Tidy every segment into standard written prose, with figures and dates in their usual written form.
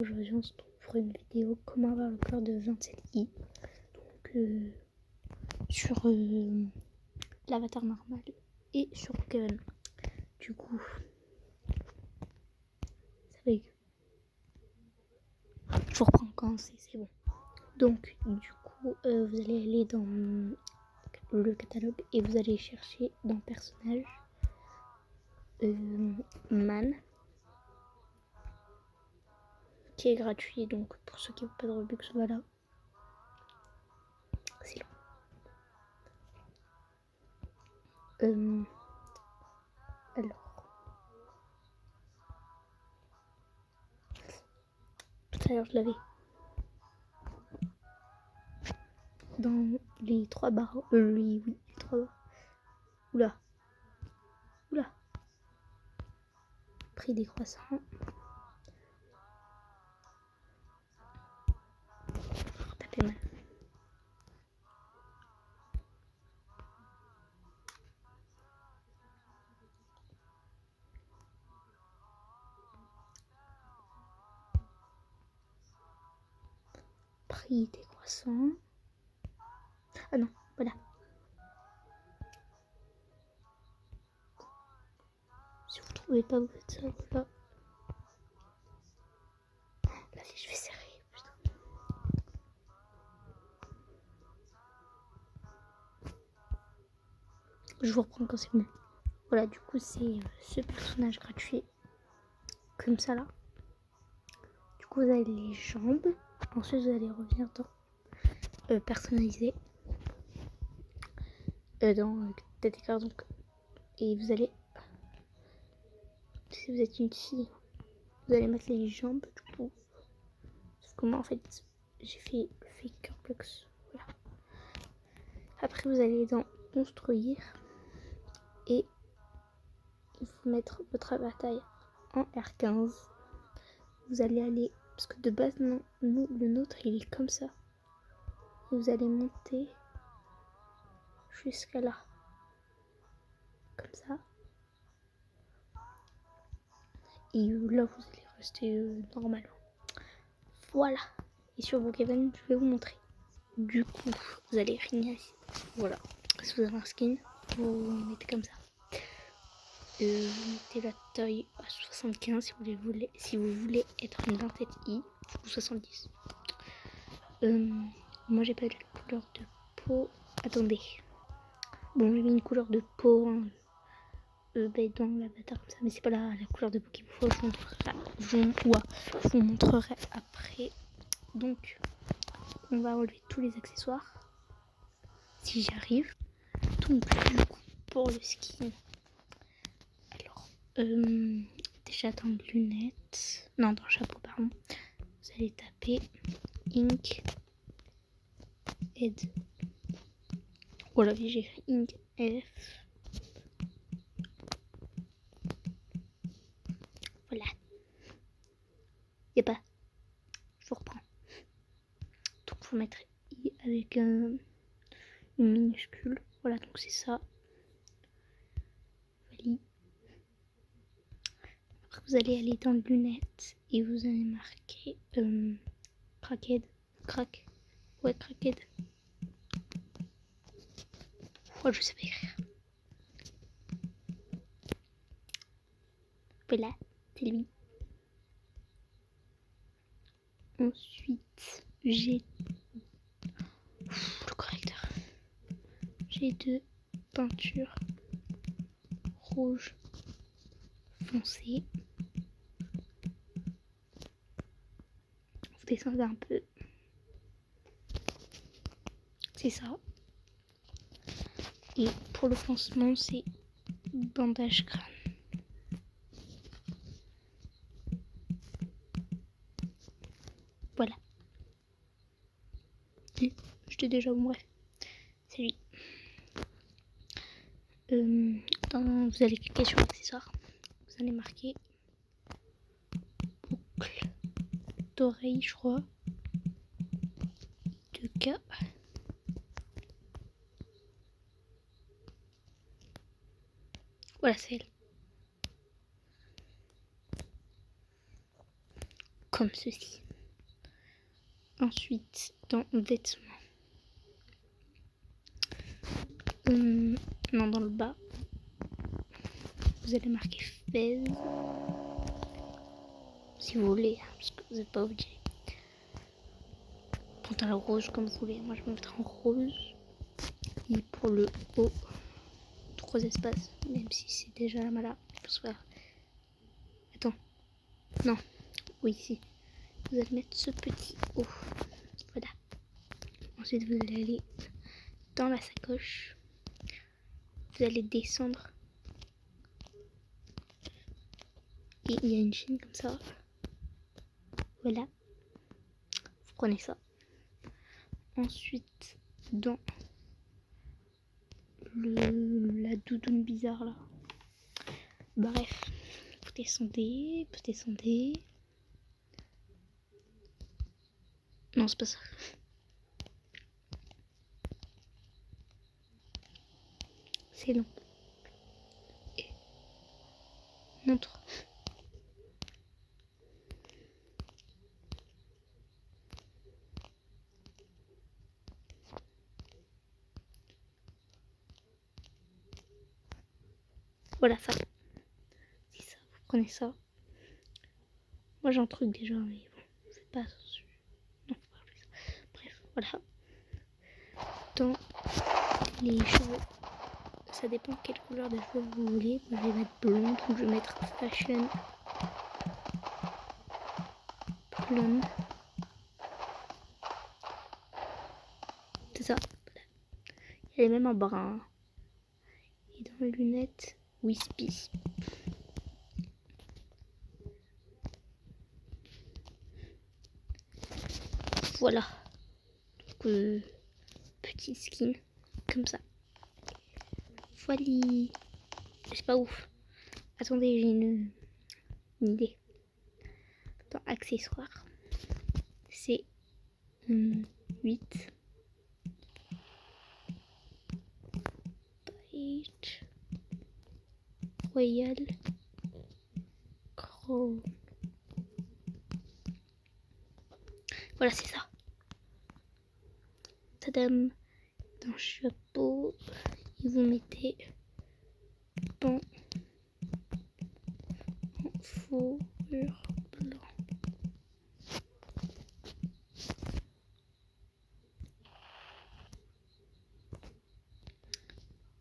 Aujourd'hui on se retrouve pour une vidéo comment avoir le cœur de 27i. Donc sur l'avatar normal et sur Pokémon. Du coup ça va. Je vous reprends quand c'est bon. Donc du coup vous allez aller dans le catalogue et vous allez chercher dans personnage Man, qui est gratuit, donc pour ceux qui n'ont pas de Robux, voilà. C'est long. Alors, tout à l'heure je l'avais dans les 3 barres. Oui, les 3 barres. Oula. Prix décroissant. Tapez mal. Prix décroissant. Ah non, voilà. Si vous trouvez pas, vous faites ça, voilà. La fiche, je vais serrer, putain. Je vous reprends quand c'est bon. Voilà, du coup, c'est ce personnage gratuit. Comme ça, là. Du coup, vous avez les jambes. Ensuite, vous allez revenir dans personnaliser. Dans tête et cœur, donc. Et vous allez... Si vous êtes une fille, vous allez mettre les jambes, du coup. Sauf que moi, en fait, j'ai fait Faker Blocks. Voilà. Après, vous allez dans construire. Et il faut mettre votre avatar en R15. Vous allez aller, parce que de base, non, nous, le nôtre, il est comme ça. Vous allez monter jusqu'à là. Comme ça. Et là, vous allez rester normalement. Voilà. Et sur Pokémon, je vais vous montrer. Du coup, vous allez finir ici. Voilà. Si vous avez un skin, vous mettez comme ça. Vous mettez la taille à 75 si vous voulez être une 27i ou 70. Moi j'ai pas de couleur de peau. Attendez. Bon, j'ai mis une couleur de peau dans l'avatar comme ça, mais c'est pas la couleur de peau qu'il vous faut. Je vous montrerai après. Donc, on va enlever tous les accessoires. Si j'y arrive. Donc, du coup, pour le skin. Alors, déjà dans les lunettes. Non, dans le chapeau, pardon. Vous allez taper Ink Head. Voilà, j'ai fait Ink F. Voilà. Y'a pas. Je vous reprends. Donc, faut mettre I avec une minuscule. Voilà, donc c'est ça. Voilà. Après, vous allez aller dans les lunettes et vous allez marquer Cracked. Crack. Ouais, Cracked. Oh, je sais pas écrire. Voilà, c'est lui. Ensuite, j'ai le correcteur. J'ai 2 peintures rouge foncé. Vous descendez un peu. C'est ça. Et pour le pansement, c'est bandage crâne. Voilà. Et je t'ai déjà bon, bref. C'est lui. Vous allez cliquer sur l'accessoire. Vous allez marquer boucle d'oreille, je crois. 2K. Voilà, c'est elle. comme ceci. Ensuite, dans vêtements. Non, dans le bas, vous allez marquer Fez. Si vous voulez, parce que vous n'êtes pas obligé. Pantalon rose comme vous voulez. Moi, je vais mettre en rose. Et pour le haut, 3 espaces. Même si c'est déjà là. Il faut se faire. Attends. Non. Oui, si. Vous allez mettre ce petit haut. Voilà. Ensuite, vous allez aller dans la sacoche. Vous allez descendre. Et il y a une chaîne comme ça. Voilà. Vous prenez ça. Ensuite, dans la doudoune bizarre là. Bref, vous descendez, vous descendez. Non, c'est pas ça. C'est long. Et montre. Voilà ça. C'est ça, vous prenez ça. Moi j'ai un truc déjà, mais bon, je vais pas. Non, faut pas faire ça. Bref, voilà. Dans les cheveux, ça dépend quelle couleur de cheveux vous voulez. Moi je vais mettre blonde, donc je vais mettre fashion blonde. C'est ça. Elle est même en brun. Et dans les lunettes, Wispy. Voilà. Donc, petit skin. Comme ça. Voilà. C'est pas ouf. Attendez, j'ai une idée. Dans accessoires, c'est 8. Page. Royal. Crown. Voilà, c'est ça. Tadam. Dans le chapeau, et vous mettez pan en fourrure blanc.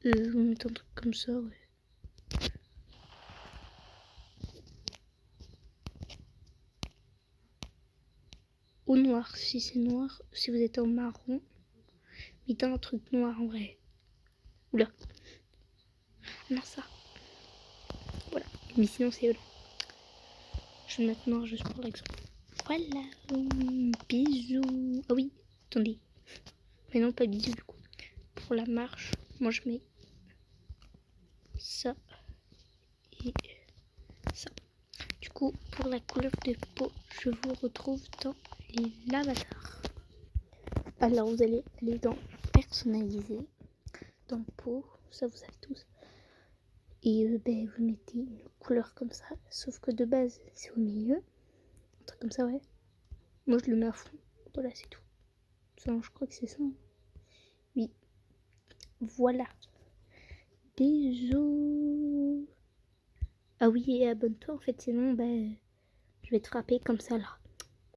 Vous mettez un truc comme ça, ouais. Ou noir, si c'est noir. Si vous êtes en marron, mettez un truc noir en vrai. Oula. Non, ça. Voilà. Mais sinon, c'est blanc. Je vais le mettre noir juste pour l'exemple. Voilà. Bisous. Ah oui, attendez. Mais non, pas bisous du coup. Pour la marche, moi je mets ça et ça. Du coup, pour la couleur de peau, je vous retrouve dans les avatars. Alors, vous allez aller dans personnaliser, dans peau, ça vous savez tous. Et vous mettez une couleur comme ça, sauf que de base, c'est au milieu. Un truc comme ça, ouais. Moi, je le mets à fond. Voilà, c'est tout. Ça, je crois que c'est ça. Oui. Voilà. Bisous. Ah oui, et abonne-toi en fait, sinon je vais te frapper comme ça là.